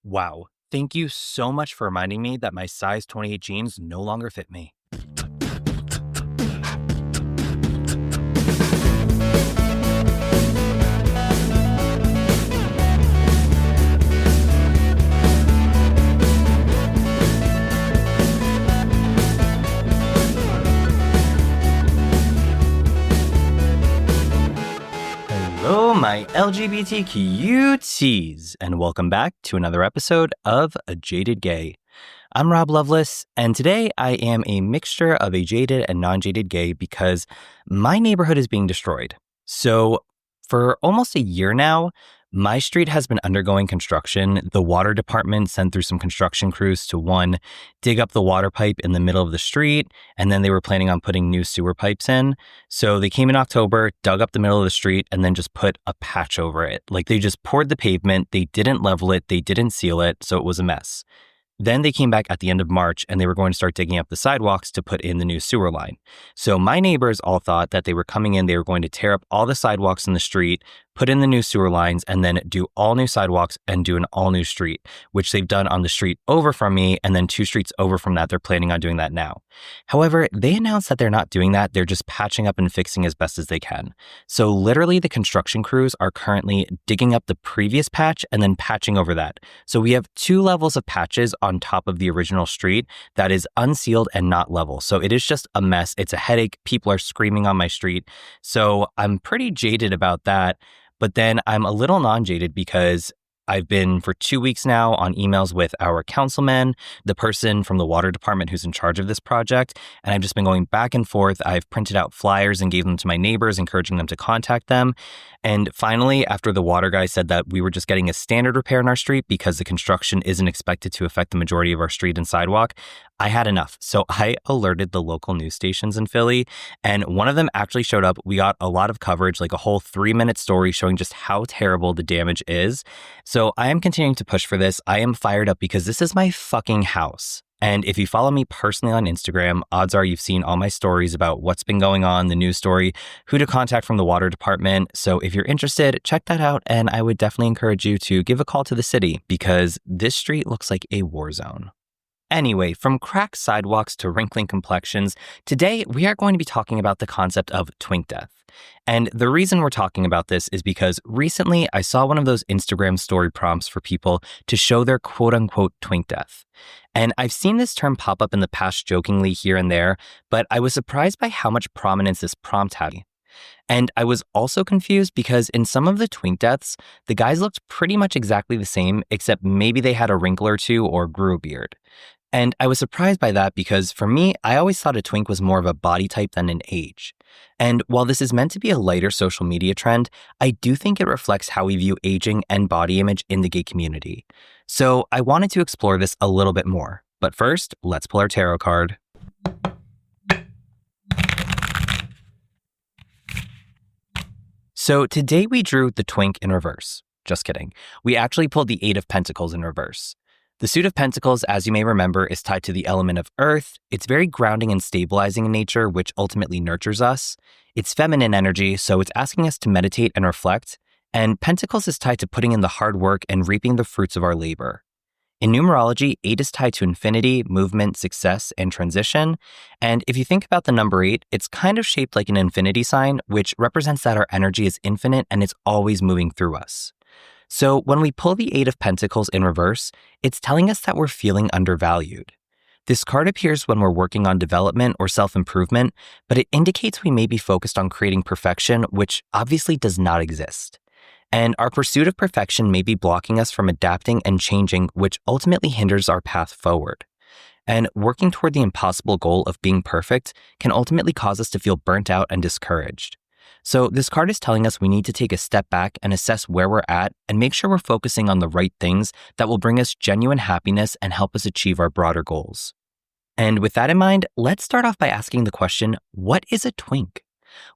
Wow. Thank you so much for reminding me that my size 28 jeans no longer fit me. Hello, my LGBTQTs, and welcome back to another episode of A Jaded Gay. I'm Rob Lovelace, and today I am a mixture of a jaded and non-jaded gay because my neighborhood is being destroyed. So for almost a year now, my street has been undergoing construction. The water department sent through some construction crews to dig up the water pipe in the middle of the street, and then they were planning on putting new sewer pipes in. So they came in October, dug up the middle of the street, and then just put a patch over it. Like they just poured the pavement, they didn't level it, they didn't seal it, so it was a mess. Then they came back at the end of March and they were going to start digging up the sidewalks to put in the new sewer line. So my neighbors all thought that they were coming in, they were going to tear up all the sidewalks in the street, put in the new sewer lines, and then do all new sidewalks and do an all new street, which they've done on the street over from me. And then 2 streets over from that, they're planning on doing that now. However, they announced that they're not doing that. They're just patching up and fixing as best as they can. So literally the construction crews are currently digging up the previous patch and then patching over that. So we have 2 levels of patches on top of the original street that is unsealed and not level. So it is just a mess. It's a headache. People are screaming on my street. So I'm pretty jaded about that. But then I'm a little non-jaded because I've been for 2 weeks now on emails with our councilman, the person from the water department who's in charge of this project, and I've just been going back and forth. I've printed out flyers and gave them to my neighbors, encouraging them to contact them. And finally, after the water guy said that we were just getting a standard repair in our street because the construction isn't expected to affect the majority of our street and sidewalk, I had enough. So I alerted the local news stations in Philly, and one of them actually showed up. We got a lot of coverage, like a whole 3-minute story showing just how terrible the damage is. So I am continuing to push for this. I am fired up because this is my fucking house. And if you follow me personally on Instagram, odds are you've seen all my stories about what's been going on, the news story, who to contact from the water department. So if you're interested, check that out. And I would definitely encourage you to give a call to the city because this street looks like a war zone. Anyway, from cracked sidewalks to wrinkling complexions, today we are going to be talking about the concept of twink death. And the reason we're talking about this is because recently I saw one of those Instagram story prompts for people to show their quote-unquote twink death. And I've seen this term pop up in the past jokingly here and there, but I was surprised by how much prominence this prompt had. And I was also confused because in some of the twink deaths, the guys looked pretty much exactly the same, except maybe they had a wrinkle or 2 or grew a beard. And I was surprised by that because for me, I always thought a twink was more of a body type than an age. And while this is meant to be a lighter social media trend, I do think it reflects how we view aging and body image in the gay community. So I wanted to explore this a little bit more. But first, let's pull our tarot card. So today we drew the twink in reverse. Just kidding. We actually pulled the 8 of Pentacles in reverse. The suit of Pentacles, as you may remember, is tied to the element of earth. It's very grounding and stabilizing in nature, which ultimately nurtures us. It's feminine energy, so it's asking us to meditate and reflect. And Pentacles is tied to putting in the hard work and reaping the fruits of our labor. In numerology, 8 is tied to infinity, movement, success, and transition. And if you think about the number 8, it's kind of shaped like an infinity sign, which represents that our energy is infinite and it's always moving through us. So when we pull the 8 of Pentacles in reverse, it's telling us that we're feeling undervalued. This card appears when we're working on development or self-improvement, but it indicates we may be focused on creating perfection, which obviously does not exist. And our pursuit of perfection may be blocking us from adapting and changing, which ultimately hinders our path forward. And working toward the impossible goal of being perfect can ultimately cause us to feel burnt out and discouraged. So this card is telling us we need to take a step back and assess where we're at and make sure we're focusing on the right things that will bring us genuine happiness and help us achieve our broader goals. And with that in mind, let's start off by asking the question, what is a twink?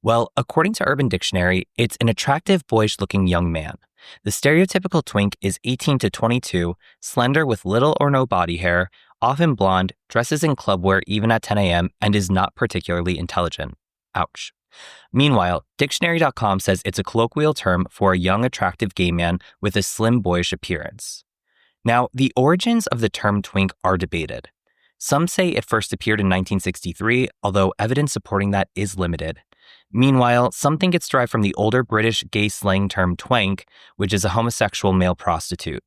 Well, according to Urban Dictionary, it's an attractive, boyish-looking young man. The stereotypical twink is 18 to 22, slender with little or no body hair, often blonde, dresses in club wear even at 10 a.m., and is not particularly intelligent. Ouch. Meanwhile, dictionary.com says it's a colloquial term for a young, attractive gay man with a slim, boyish appearance. Now, the origins of the term twink are debated. Some say it first appeared in 1963, although evidence supporting that is limited. Meanwhile, some think it's derived from the older British gay slang term twink, which is a homosexual male prostitute.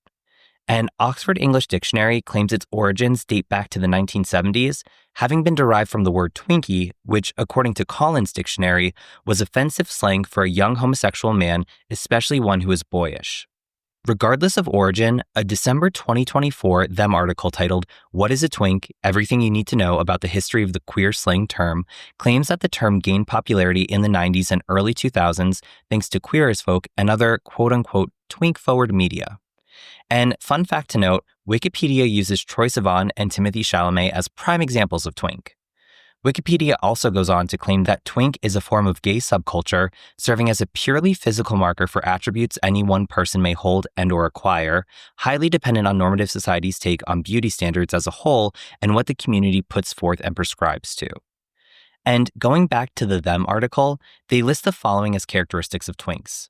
An Oxford English Dictionary claims its origins date back to the 1970s, having been derived from the word Twinkie, which, according to Collins Dictionary, was offensive slang for a young homosexual man, especially one who is boyish. Regardless of origin, a December 2024 Them article titled, "What is a Twink? Everything You Need to Know About the History of the Queer Slang Term" claims that the term gained popularity in the 90s and early 2000s thanks to Queer as Folk and other quote-unquote twink-forward media. And fun fact to note, Wikipedia uses Troye Sivan and Timothée Chalamet as prime examples of twink. Wikipedia also goes on to claim that twink is a form of gay subculture, serving as a purely physical marker for attributes any one person may hold and or acquire, highly dependent on normative society's take on beauty standards as a whole and what the community puts forth and prescribes to. And going back to the Them article, they list the following as characteristics of twinks.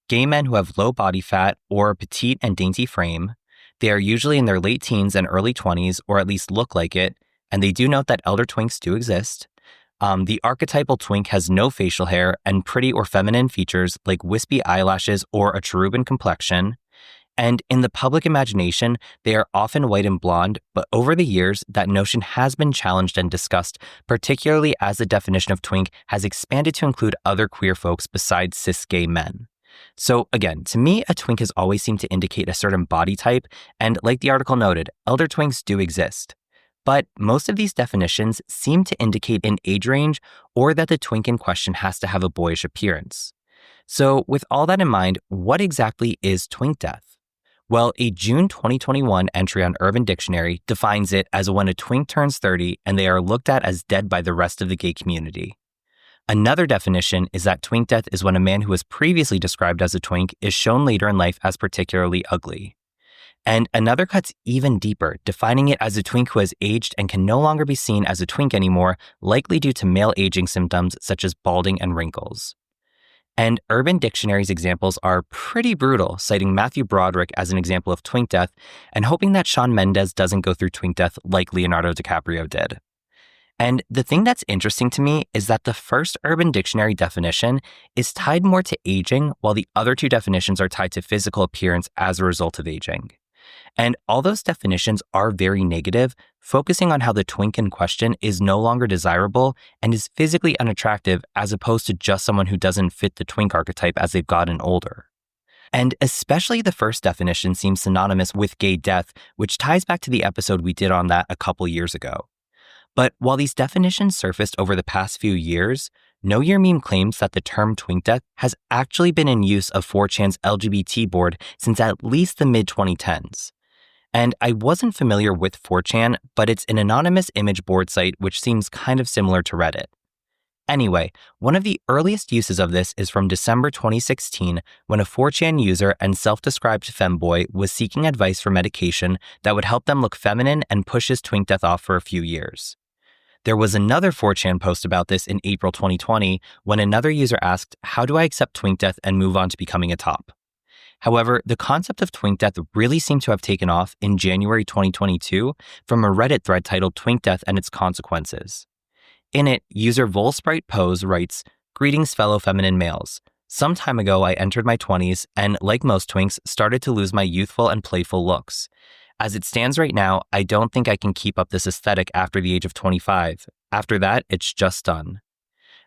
Gay men who have low body fat or a petite and dainty frame. They are usually in their late teens and early 20s, or at least look like it, and they do note that elder twinks do exist. The archetypal twink has no facial hair and pretty or feminine features like wispy eyelashes or a cherubim complexion. And in the public imagination, they are often white and blonde, but over the years, that notion has been challenged and discussed, particularly as the definition of twink has expanded to include other queer folks besides cis gay men. So again, to me, a twink has always seemed to indicate a certain body type, and like the article noted, elder twinks do exist. But most of these definitions seem to indicate an age range or that the twink in question has to have a boyish appearance. So with all that in mind, what exactly is twink death? Well, a June 2021 entry on Urban Dictionary defines it as when a twink turns 30 and they are looked at as dead by the rest of the gay community. Another definition is that twink death is when a man who was previously described as a twink is shown later in life as particularly ugly. And another cuts even deeper, defining it as a twink who has aged and can no longer be seen as a twink anymore, likely due to male aging symptoms such as balding and wrinkles. And Urban Dictionary's examples are pretty brutal, citing Matthew Broderick as an example of twink death and hoping that Shawn Mendes doesn't go through twink death like Leonardo DiCaprio did. And the thing that's interesting to me is that the first Urban Dictionary definition is tied more to aging, while the other two definitions are tied to physical appearance as a result of aging. And all those definitions are very negative, focusing on how the twink in question is no longer desirable and is physically unattractive as opposed to just someone who doesn't fit the twink archetype as they've gotten older. And especially the first definition seems synonymous with gay death, which ties back to the episode we did on that a couple years ago. But while these definitions surfaced over the past few years, Know Your Meme claims that the term twink death has actually been in use of 4chan's LGBT board since at least the mid-2010s. And I wasn't familiar with 4chan, but it's an anonymous image board site which seems kind of similar to Reddit. Anyway, one of the earliest uses of this is from December 2016 when a 4chan user and self-described femboy was seeking advice for medication that would help them look feminine and push his twink death off for a few years. There was another 4chan post about this in April 2020 when another user asked, "How do I accept twink death and move on to becoming a top?" However, the concept of twink death really seemed to have taken off in January 2022 from a Reddit thread titled "Twink Death and Its Consequences." In it, user Volsprite Pose writes, "Greetings fellow feminine males. Some time ago I entered my 20s and, like most twinks, started to lose my youthful and playful looks. As it stands right now, I don't think I can keep up this aesthetic after the age of 25. After that, it's just done."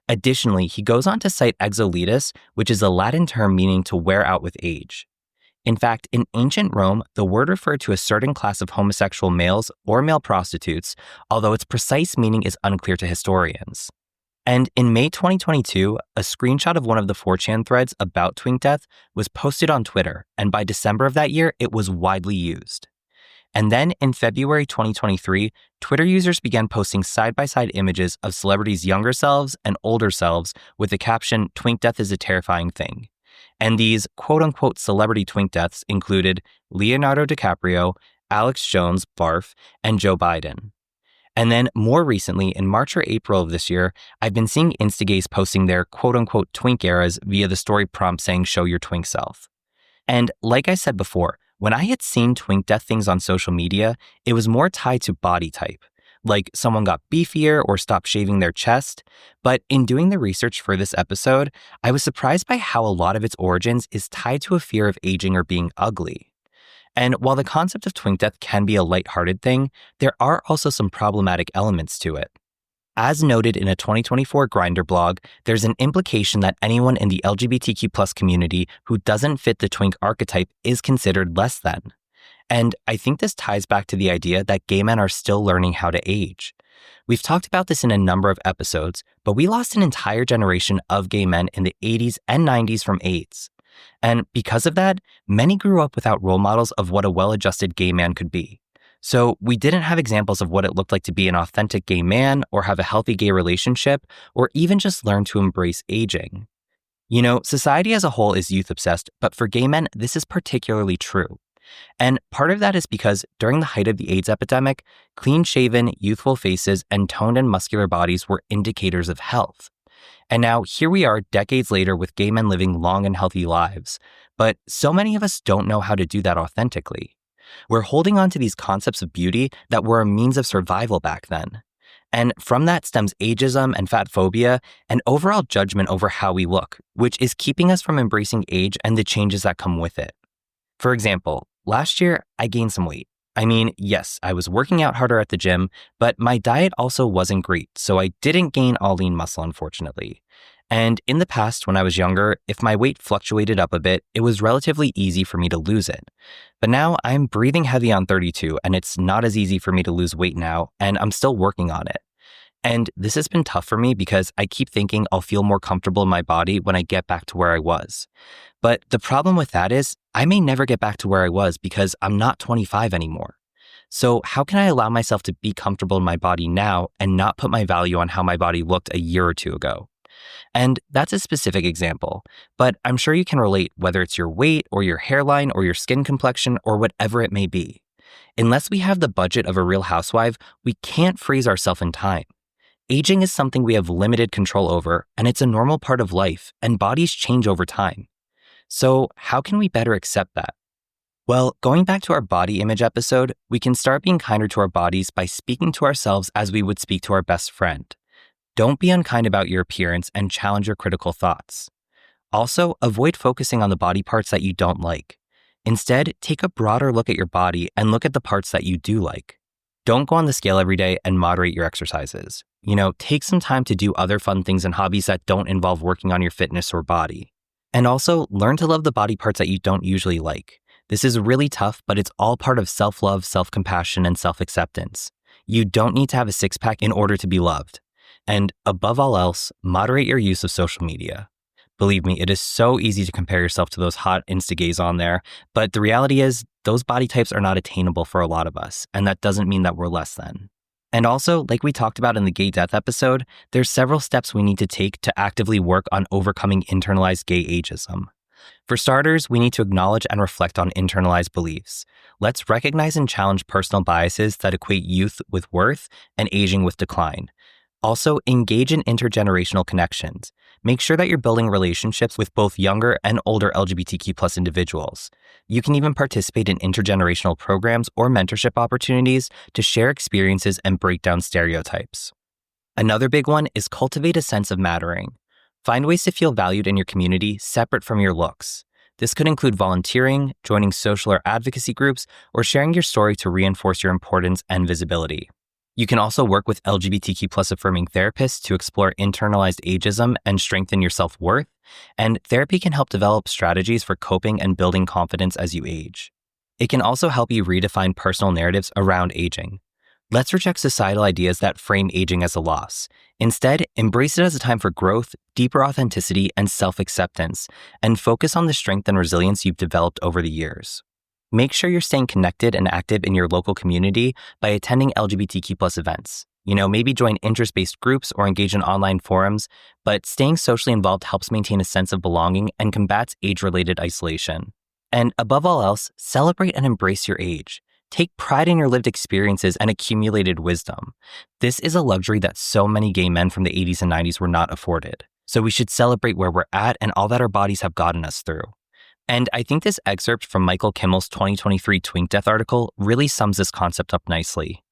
Additionally, he goes on to cite exolitis, which is a Latin term meaning to wear out with age. In fact, in ancient Rome, the word referred to a certain class of homosexual males or male prostitutes, although its precise meaning is unclear to historians. And in May 2022, a screenshot of one of the 4chan threads about twink death was posted on Twitter, and by December of that year, it was widely used. And then in February 2023, Twitter users began posting side-by-side images of celebrities' younger selves and older selves with the caption, "Twink death is a terrifying thing." And these quote-unquote celebrity twink deaths included Leonardo DiCaprio, Alex Jones, barf, and Joe Biden. And then more recently, in March or April of this year, I've been seeing Instagays posting their quote-unquote twink eras via the story prompt saying, "Show your twink self." And like I said before, When I had seen twink death things on social media, it was more tied to body type, like someone got beefier or stopped shaving their chest. But in doing the research for this episode, I was surprised by how a lot of its origins is tied to a fear of aging or being ugly. And while the concept of twink death can be a lighthearted thing, there are also some problematic elements to it. As noted in a 2024 Grindr blog, there's an implication that anyone in the LGBTQ plus community who doesn't fit the twink archetype is considered less than. And I think this ties back to the idea that gay men are still learning how to age. We've talked about this in a number of episodes, but we lost an entire generation of gay men in the 80s and 90s from AIDS. And because of that, many grew up without role models of what a well-adjusted gay man could be. So we didn't have examples of what it looked like to be an authentic gay man or have a healthy gay relationship or even just learn to embrace aging. You know, society as a whole is youth obsessed, but for gay men, this is particularly true. And part of that is because during the height of the AIDS epidemic, clean-shaven, youthful faces and toned and muscular bodies were indicators of health. And now here we are decades later with gay men living long and healthy lives, but so many of us don't know how to do that authentically. We're holding on to these concepts of beauty that were a means of survival back then. And from that stems ageism and fat phobia and overall judgment over how we look, which is keeping us from embracing age and the changes that come with it. For example, last year, I gained some weight. I mean, yes, I was working out harder at the gym, but my diet also wasn't great, so I didn't gain all lean muscle, unfortunately. And in the past, when I was younger, if my weight fluctuated up a bit, it was relatively easy for me to lose it. But now I'm breathing heavy on 32, and it's not as easy for me to lose weight now, and I'm still working on it. And this has been tough for me because I keep thinking I'll feel more comfortable in my body when I get back to where I was. But the problem with that is I may never get back to where I was because I'm not 25 anymore. So how can I allow myself to be comfortable in my body now and not put my value on how my body looked a year or two ago? And that's a specific example, but I'm sure you can relate whether it's your weight or your hairline or your skin complexion or whatever it may be. Unless we have the budget of a Real Housewife, we can't freeze ourselves in time. Aging is something we have limited control over, and it's a normal part of life, and bodies change over time. So how can we better accept that? Well, going back to our body image episode, we can start being kinder to our bodies by speaking to ourselves as we would speak to our best friend. Don't be unkind about your appearance and challenge your critical thoughts. Also, avoid focusing on the body parts that you don't like. Instead, take a broader look at your body and look at the parts that you do like. Don't go on the scale every day and moderate your exercises. Take some time to do other fun things and hobbies that don't involve working on your fitness or body. And also, learn to love the body parts that you don't usually like. This is really tough, but it's all part of self-love, self-compassion, and self-acceptance. You don't need to have a six-pack in order to be loved. And above all else, moderate your use of social media. Believe me, it is so easy to compare yourself to those hot Insta-gays on there, but the reality is those body types are not attainable for a lot of us, and that doesn't mean that we're less than. And also, like we talked about in the gay death episode, there's several steps we need to take to actively work on overcoming internalized gay ageism. For starters, we need to acknowledge and reflect on internalized beliefs. Let's recognize and challenge personal biases that equate youth with worth and aging with decline. Also, engage in intergenerational connections. Make sure that you're building relationships with both younger and older LGBTQ+ individuals. You can even participate in intergenerational programs or mentorship opportunities to share experiences and break down stereotypes. Another big one is cultivate a sense of mattering. Find ways to feel valued in your community separate from your looks. This could include volunteering, joining social or advocacy groups, or sharing your story to reinforce your importance and visibility. You can also work with LGBTQ+ affirming therapists to explore internalized ageism and strengthen your self-worth, and therapy can help develop strategies for coping and building confidence as you age. It can also help you redefine personal narratives around aging. Let's reject societal ideas that frame aging as a loss. Instead, embrace it as a time for growth, deeper authenticity, and self-acceptance, and focus on the strength and resilience you've developed over the years. Make sure you're staying connected and active in your local community by attending LGBTQ+ events. Maybe join interest-based groups or engage in online forums, but staying socially involved helps maintain a sense of belonging and combats age-related isolation. And above all else, celebrate and embrace your age. Take pride in your lived experiences and accumulated wisdom. This is a luxury that so many gay men from the 80s and 90s were not afforded. So we should celebrate where we're at and all that our bodies have gotten us through. And I think this excerpt from Michael Kimmel's 2023 Twink Death article really sums this concept up nicely.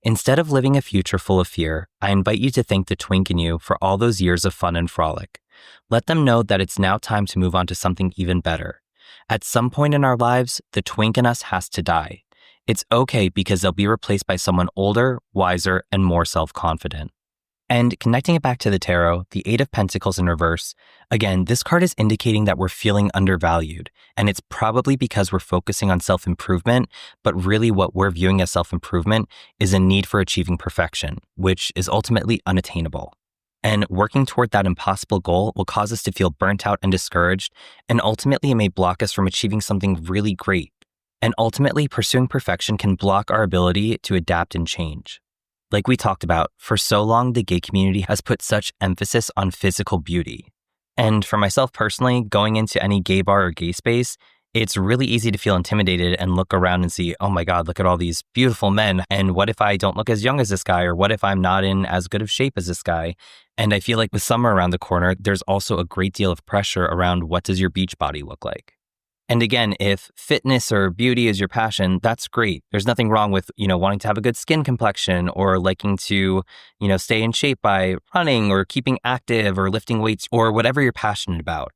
Instead of living a future full of fear, I invite you to thank the twink in you for all those years of fun and frolic. Let them know that it's now time to move on to something even better. At some point in our lives, the twink in us has to die. It's okay because they'll be replaced by someone older, wiser, and more self-confident. And connecting it back to the tarot, the Eight of Pentacles in reverse, again, this card is indicating that we're feeling undervalued. And it's probably because we're focusing on self-improvement, but really what we're viewing as self-improvement is a need for achieving perfection, which is ultimately unattainable. And working toward that impossible goal will cause us to feel burnt out and discouraged, and ultimately it may block us from achieving something really great. And ultimately, pursuing perfection can block our ability to adapt and change. Like we talked about, for so long, the gay community has put such emphasis on physical beauty. And for myself personally, going into any gay bar or gay space, it's really easy to feel intimidated and look around and see, oh my God, look at all these beautiful men. And what if I don't look as young as this guy? Or what if I'm not in as good of shape as this guy? And I feel like with summer around the corner, there's also a great deal of pressure around what does your beach body look like? And again, if fitness or beauty is your passion, that's great. There's nothing wrong with, wanting to have a good skin complexion or liking to, stay in shape by running or keeping active or lifting weights or whatever you're passionate about.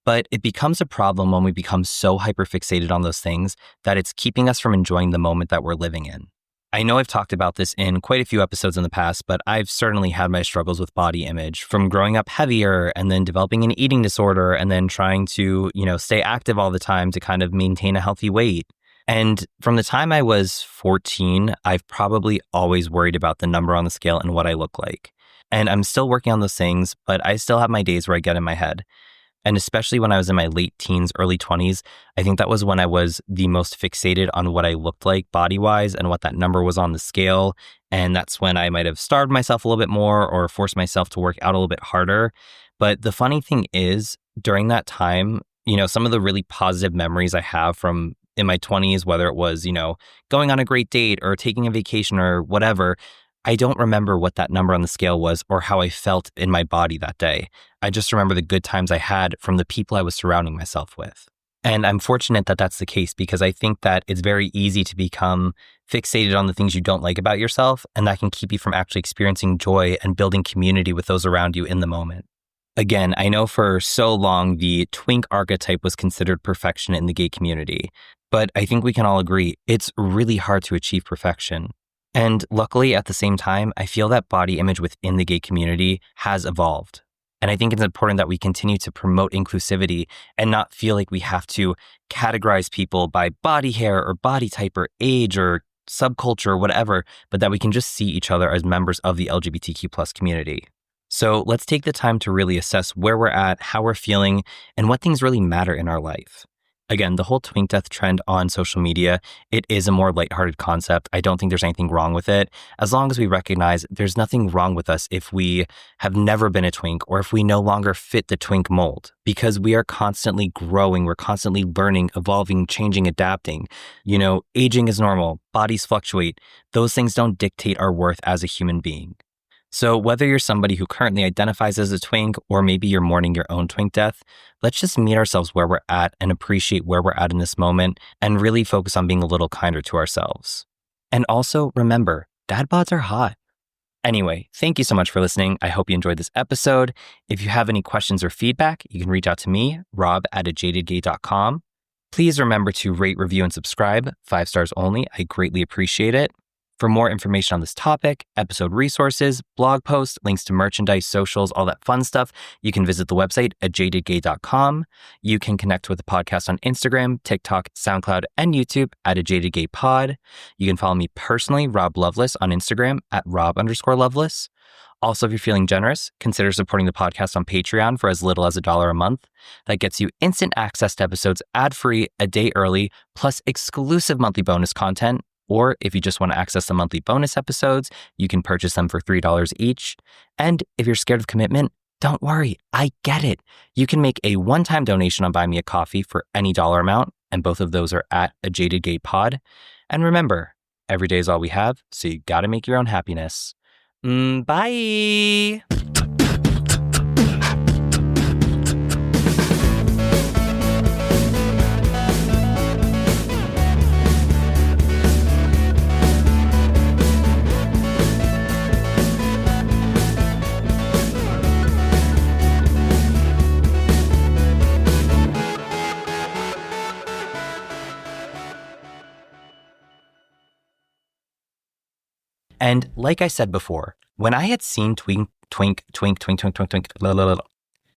But it becomes a problem when we become so hyperfixated on those things that it's keeping us from enjoying the moment that we're living in. I know I've talked about this in quite a few episodes in the past, but I've certainly had my struggles with body image from growing up heavier and then developing an eating disorder and then trying to, stay active all the time to kind of maintain a healthy weight. And from the time I was 14, I've probably always worried about the number on the scale and what I look like. And I'm still working on those things, but I still have my days where I get in my head. And especially when I was in my late teens, early 20s, I think that was when I was the most fixated on what I looked like body-wise and what that number was on the scale. And that's when I might have starved myself a little bit more or forced myself to work out a little bit harder. But the funny thing is, during that time, some of the really positive memories I have from in my 20s, whether it was, going on a great date or taking a vacation or whatever, I don't remember what that number on the scale was or how I felt in my body that day. I just remember the good times I had from the people I was surrounding myself with. And I'm fortunate that that's the case because I think that it's very easy to become fixated on the things you don't like about yourself, and that can keep you from actually experiencing joy and building community with those around you in the moment. Again, I know for so long the twink archetype was considered perfection in the gay community, but I think we can all agree it's really hard to achieve perfection. And luckily, at the same time, I feel that body image within the gay community has evolved. And I think it's important that we continue to promote inclusivity and not feel like we have to categorize people by body hair or body type or age or subculture or whatever, but that we can just see each other as members of the LGBTQ plus community. So let's take the time to really assess where we're at, how we're feeling, and what things really matter in our life. Again, the whole twink death trend on social media, it is a more lighthearted concept. I don't think there's anything wrong with it. As long as we recognize there's nothing wrong with us if we have never been a twink or if we no longer fit the twink mold, because we are constantly growing, we're constantly learning, evolving, changing, adapting. Aging is normal, bodies fluctuate. Those things don't dictate our worth as a human being. So whether you're somebody who currently identifies as a twink or maybe you're mourning your own twink death, let's just meet ourselves where we're at and appreciate where we're at in this moment and really focus on being a little kinder to ourselves. And also remember, dad bods are hot. Anyway, thank you so much for listening. I hope you enjoyed this episode. If you have any questions or feedback, you can reach out to me, rob@ajadedgay.com. Please remember to rate, review, and subscribe. 5 stars only. I greatly appreciate it. For more information on this topic, episode resources, blog posts, links to merchandise, socials, all that fun stuff, you can visit the website at jadedgay.com. You can connect with the podcast on Instagram, TikTok, SoundCloud, and YouTube at @ajadedgaypod. You can follow me personally, Rob Loveless, on Instagram at Rob_Loveless. Also, if you're feeling generous, consider supporting the podcast on Patreon for as little as $1 a month. That gets you instant access to episodes ad-free, a day early, plus exclusive monthly bonus content. Or if you just want to access the monthly bonus episodes, you can purchase them for $3 each. And if you're scared of commitment, don't worry, I get it. You can make a one-time donation on Buy Me a Coffee for any dollar amount, and both of those are at A Jaded Gay Pod. And remember, every day is all we have, so you gotta make your own happiness. Bye! And like I said before, when I had seen Twink, la, la, la,